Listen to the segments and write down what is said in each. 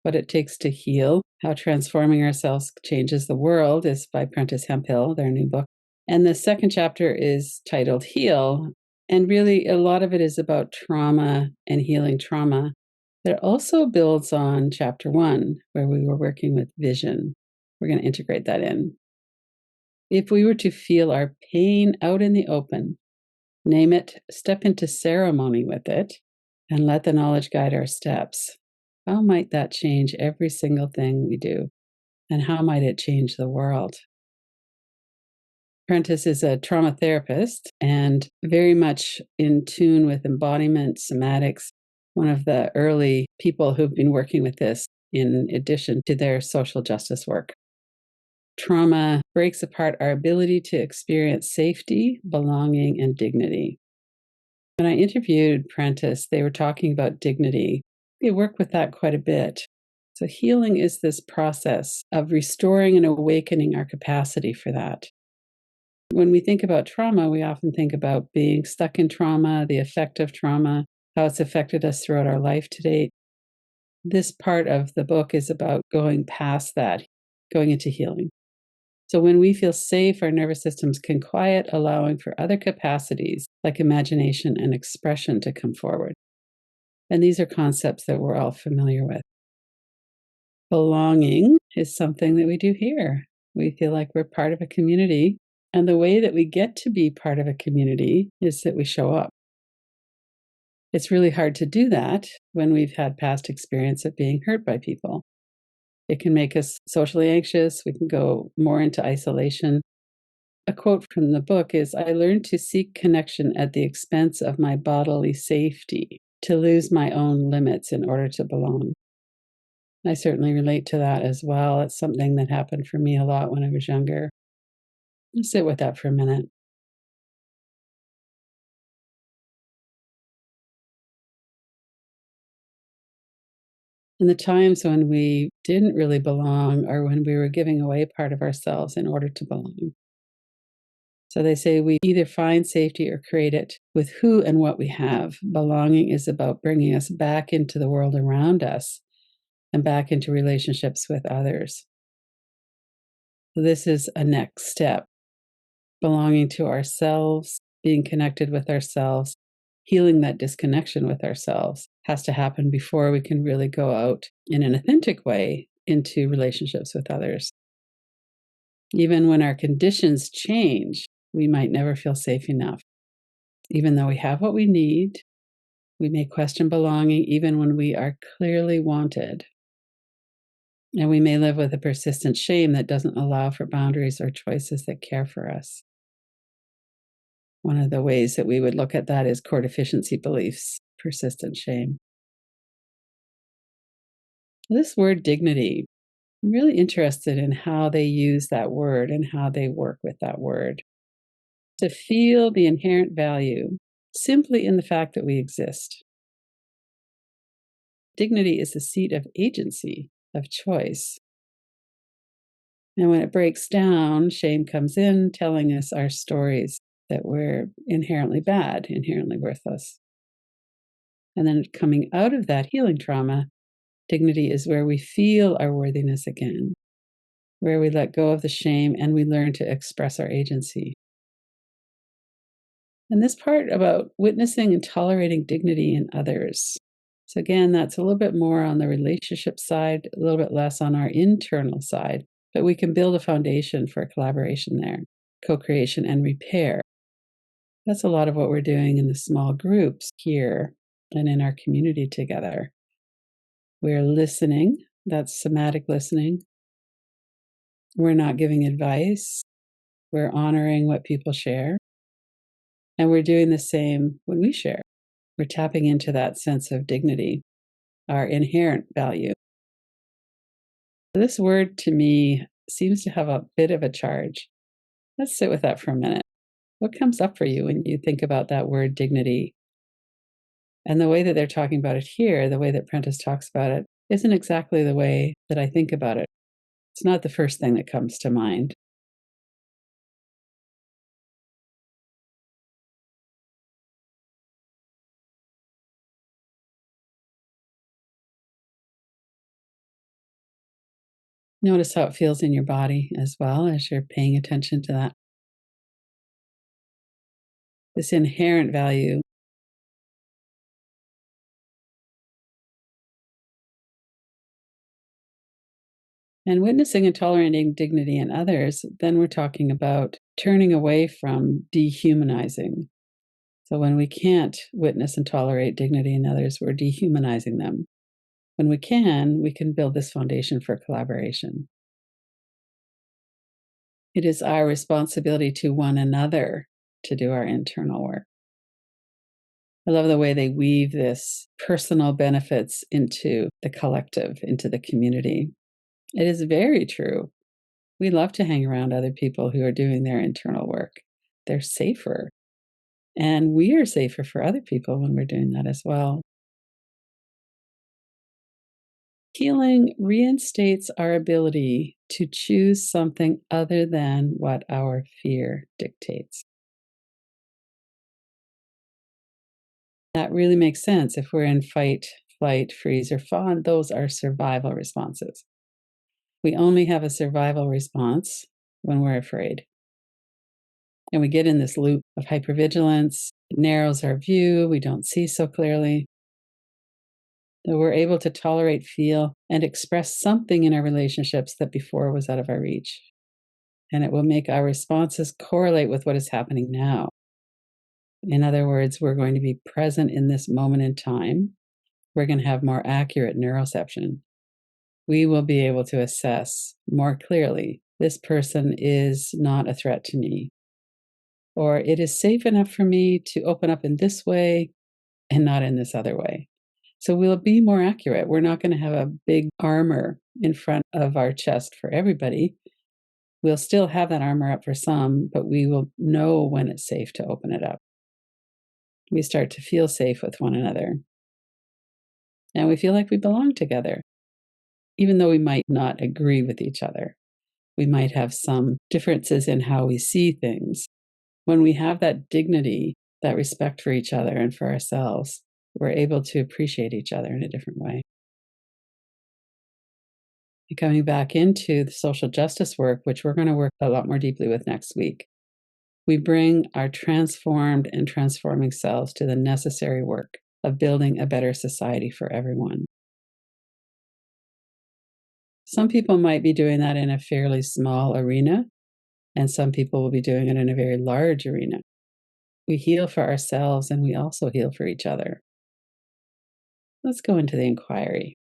What It Takes to Heal, How Transforming Ourselves Changes the World is by Prentis Hemphill, their new book. And the second chapter is titled Heal. And really, a lot of it is about trauma and healing trauma. But it also builds on chapter 1, where we were working with vision. We're going to integrate that in. If we were to feel our pain out in the open, name it, step into ceremony with it, and let the knowledge guide our steps, how might that change every single thing we do? And how might it change the world? Prentis is a trauma therapist and very much in tune with embodiment, somatics, one of the early people who've been working with this in addition to their social justice work. Trauma breaks apart our ability to experience safety, belonging, and dignity. When I interviewed Prentis, they were talking about dignity. They work with that quite a bit. So healing is this process of restoring and awakening our capacity for that. When we think about trauma, we often think about being stuck in trauma, the effect of trauma, how it's affected us throughout our life to date. This part of the book is about going past that, going into healing. So when we feel safe, our nervous systems can quiet, allowing for other capacities like imagination and expression to come forward. And these are concepts that we're all familiar with. Belonging is something that we do here. We feel like we're part of a community. And the way that we get to be part of a community is that we show up. It's really hard to do that when we've had past experience of being hurt by people. It can make us socially anxious. We can go more into isolation. A quote from the book is, "I learned to seek connection at the expense of my bodily safety, to lose my own limits in order to belong." I certainly relate to that as well. It's something that happened for me a lot when I was younger. Let's sit with that for a minute. In the times when we didn't really belong or when we were giving away part of ourselves in order to belong. So they say we either find safety or create it with who and what we have. Belonging is about bringing us back into the world around us and back into relationships with others. So this is a next step. Belonging to ourselves, being connected with ourselves, healing that disconnection with ourselves has to happen before we can really go out in an authentic way into relationships with others. Even when our conditions change, we might never feel safe enough. Even though we have what we need, we may question belonging even when we are clearly wanted. And we may live with a persistent shame that doesn't allow for boundaries or choices that care for us. One of the ways that we would look at that is core deficiency beliefs, persistent shame. This word dignity, I'm really interested in how they use that word and how they work with that word. To feel the inherent value simply in the fact that we exist. Dignity is a seat of agency, of choice. And when it breaks down, shame comes in, telling us our stories that we're inherently bad, inherently worthless. And then coming out of that healing trauma, dignity is where we feel our worthiness again, where we let go of the shame and we learn to express our agency. And this part about witnessing and tolerating dignity in others. So, again, that's a little bit more on the relationship side, a little bit less on our internal side, but we can build a foundation for collaboration there, co creation and repair. That's a lot of what we're doing in the small groups here and in our community together. We're listening, that's somatic listening. We're not giving advice, we're honoring what people share. And we're doing the same when we share. We're tapping into that sense of dignity, our inherent value. This word to me seems to have a bit of a charge. Let's sit with that for a minute. What comes up for you when you think about that word dignity? And the way that they're talking about it here, the way that Prentis talks about it, isn't exactly the way that I think about it. It's not the first thing that comes to mind. Notice how it feels in your body as well as you're paying attention to that. This inherent value. And witnessing and tolerating dignity in others, then we're talking about turning away from dehumanizing. So when we can't witness and tolerate dignity in others, we're dehumanizing them. When we can build this foundation for collaboration. It is our responsibility to one another to do our internal work. I love the way they weave this personal benefits into the collective, into the community. It is very true. We love to hang around other people who are doing their internal work. They're safer. And we are safer for other people when we're doing that as well. Healing reinstates our ability to choose something other than what our fear dictates. That really makes sense. If we're in fight, flight, freeze, or fawn, those are survival responses. We only have a survival response when we're afraid. And we get in this loop of hypervigilance. It narrows our view. We don't see so clearly. So we're able to tolerate, feel, and express something in our relationships that before was out of our reach. And it will make our responses correlate with what is happening now. In other words, we're going to be present in this moment in time. We're going to have more accurate neuroception. We will be able to assess more clearly this person is not a threat to me, or it is safe enough for me to open up in this way and not in this other way. So we'll be more accurate. We're not going to have a big armor in front of our chest for everybody. We'll still have that armor up for some, but we will know when it's safe to open it up. We start to feel safe with one another. And we feel like we belong together, even though we might not agree with each other. We might have some differences in how we see things. When we have that dignity, that respect for each other and for ourselves, we're able to appreciate each other in a different way. And coming back into the social justice work, which we're going to work a lot more deeply with next week, we bring our transformed and transforming selves to the necessary work of building a better society for everyone. Some people might be doing that in a fairly small arena, and some people will be doing it in a very large arena. We heal for ourselves and we also heal for each other. Let's go into the inquiry.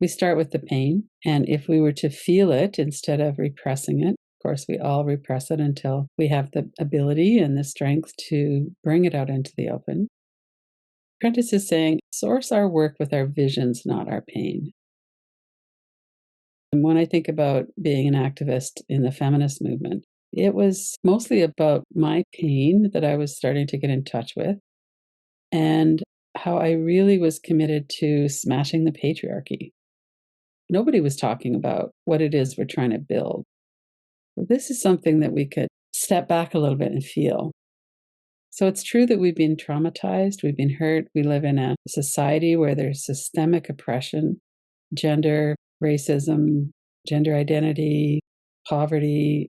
We start with the pain, and if we were to feel it instead of repressing it, of course, we all repress it until we have the ability and the strength to bring it out into the open. Prentis is saying, source our work with our visions, not our pain. And when I think about being an activist in the feminist movement, it was mostly about my pain that I was starting to get in touch with and how I really was committed to smashing the patriarchy. Nobody was talking about what it is we're trying to build. This is something that we could step back a little bit and feel. So it's true that we've been traumatized, we've been hurt, we live in a society where there's systemic oppression, gender, racism, gender identity, poverty.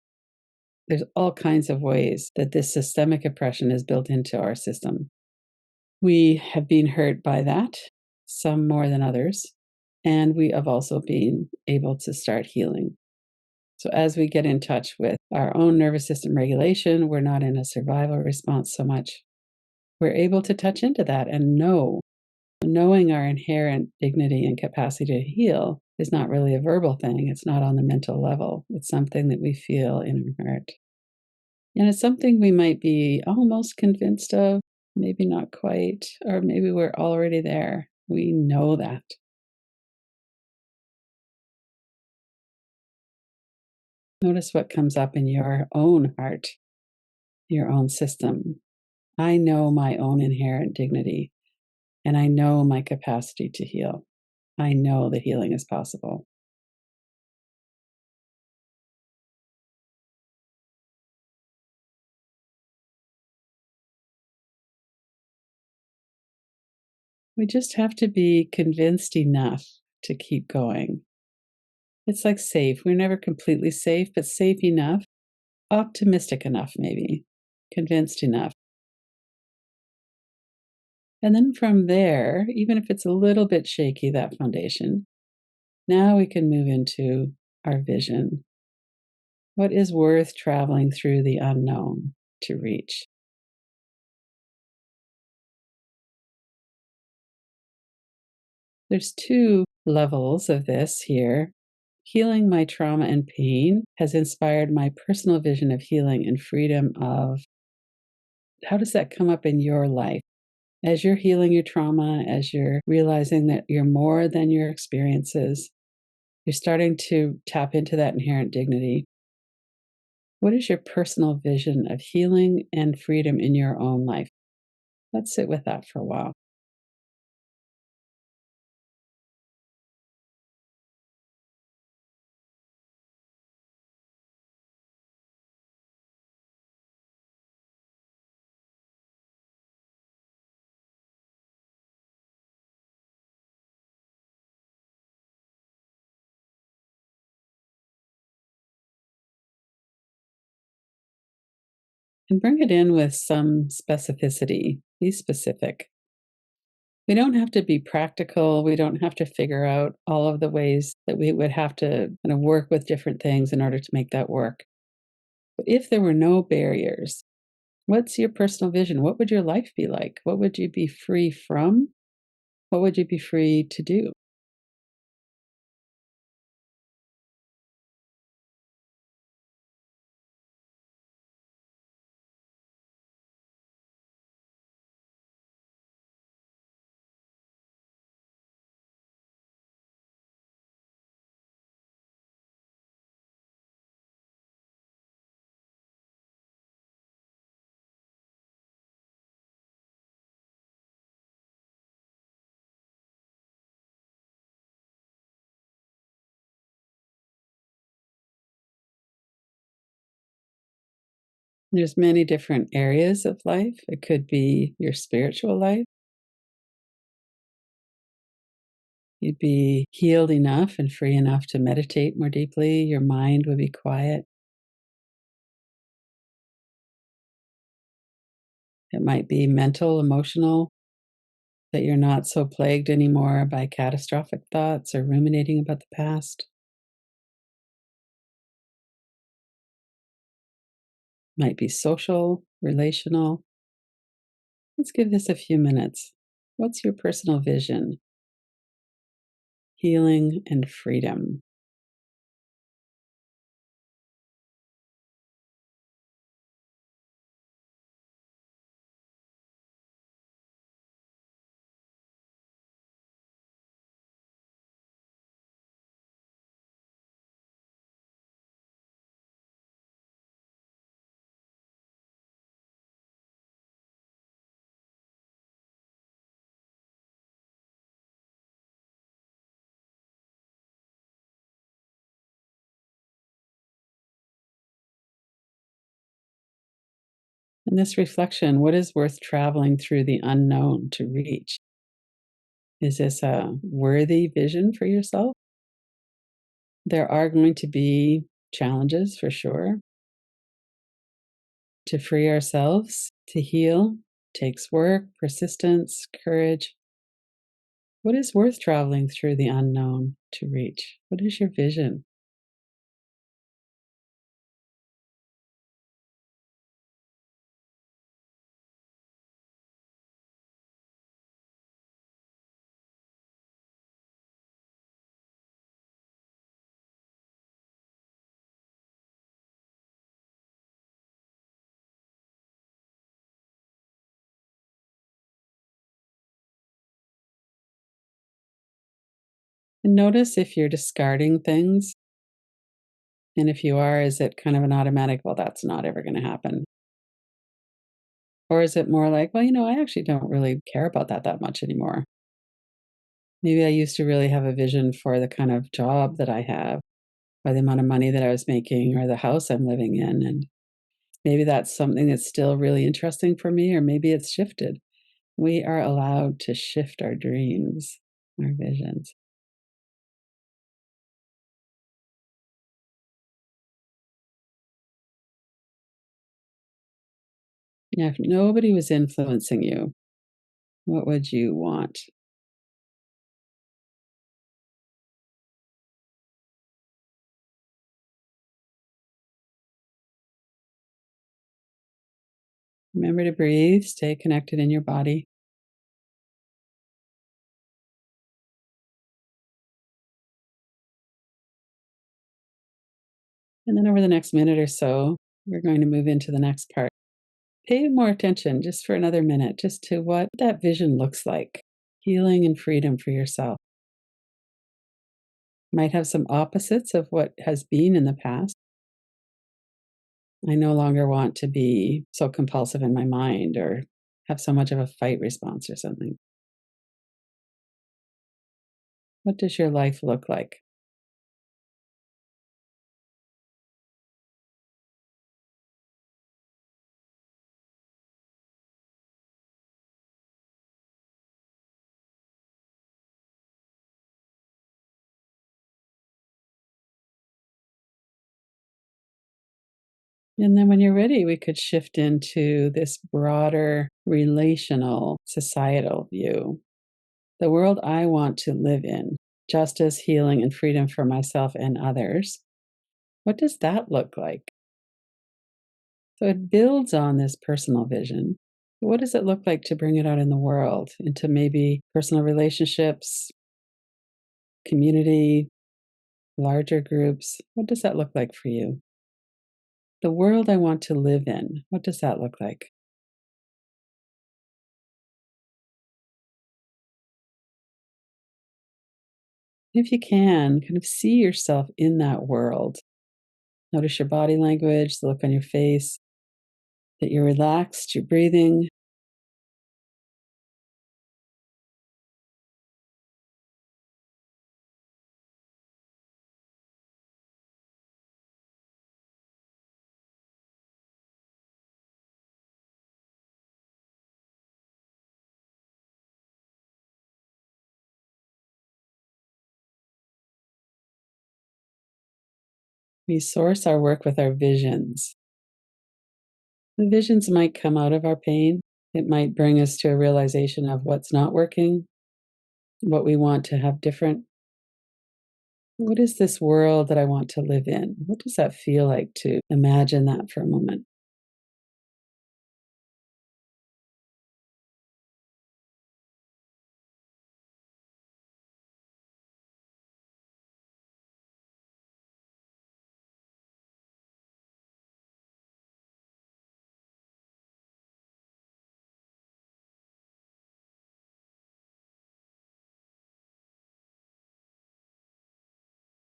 There's all kinds of ways that this systemic oppression is built into our system. We have been hurt by that, some more than others, and we have also been able to start healing. So as we get in touch with our own nervous system regulation, we're not in a survival response so much. We're able to touch into that and knowing our inherent dignity and capacity to heal is not really a verbal thing. It's not on the mental level. It's something that we feel in our heart. And it's something we might be almost convinced of, maybe not quite, or maybe we're already there. We know that. Notice what comes up in your own heart, your own system. I know my own inherent dignity, and I know my capacity to heal. I know that healing is possible. We just have to be convinced enough to keep going. It's like safe. We're never completely safe, but safe enough, optimistic enough, maybe, convinced enough. And then from there, even if it's a little bit shaky, that foundation, now we can move into our vision. What is worth traveling through the unknown to reach? There's two levels of this here. Healing my trauma and pain has inspired my personal vision of healing and freedom of how does that come up in your life? As you're healing your trauma, as you're realizing that you're more than your experiences, you're starting to tap into that inherent dignity. What is your personal vision of healing and freedom in your own life? Let's sit with that for a while. And bring it in with some specificity. Be specific. We don't have to be practical. We don't have to figure out all of the ways that we would have to kind of work with different things in order to make that work. But if there were no barriers, what's your personal vision? What would your life be like? What would you be free from? What would you be free to do? There's many different areas of life. It could be your spiritual life. You'd be healed enough and free enough to meditate more deeply. Your mind would be quiet. It might be mental, emotional, that you're not so plagued anymore by catastrophic thoughts or ruminating about the past. Might be social, relational. Let's give this a few minutes. What's your personal vision? Healing and freedom. In this reflection, what is worth traveling through the unknown to reach? Is this a worthy vision for yourself? There are going to be challenges for sure. To free ourselves, to heal, takes work, persistence, courage. What is worth traveling through the unknown to reach? What is your vision? And notice if you're discarding things. And if you are, is it kind of an automatic, well, that's not ever going to happen? Or is it more like, well, I actually don't really care about that much anymore. Maybe I used to really have a vision for the kind of job that I have, or the amount of money that I was making, or the house I'm living in. And maybe that's something that's still really interesting for me, or maybe it's shifted. We are allowed to shift our dreams, our visions. Yeah, if nobody was influencing you, what would you want? Remember to breathe, stay connected in your body. And then over the next minute or so, we're going to move into the next part. Pay more attention just for another minute, just to what that vision looks like. Healing and freedom for yourself. Might have some opposites of what has been in the past. I no longer want to be so compulsive in my mind or have so much of a fight response or something. What does your life look like? And then when you're ready, we could shift into this broader relational societal view. The world I want to live in, justice, healing, and freedom for myself and others. What does that look like? So it builds on this personal vision. What does it look like to bring it out in the world, into maybe personal relationships, community, larger groups? What does that look like for you? The world I want to live in, what does that look like? If you can, kind of see yourself in that world. Notice your body language, the look on your face, that you're relaxed, you're breathing. We source our work with our visions. The visions might come out of our pain. It might bring us to a realization of what's not working, what we want to have different. What is this world that I want to live in? What does that feel like to imagine that for a moment?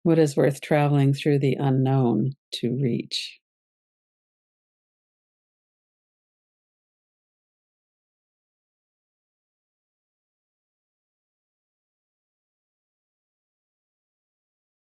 What is worth traveling through the unknown to reach?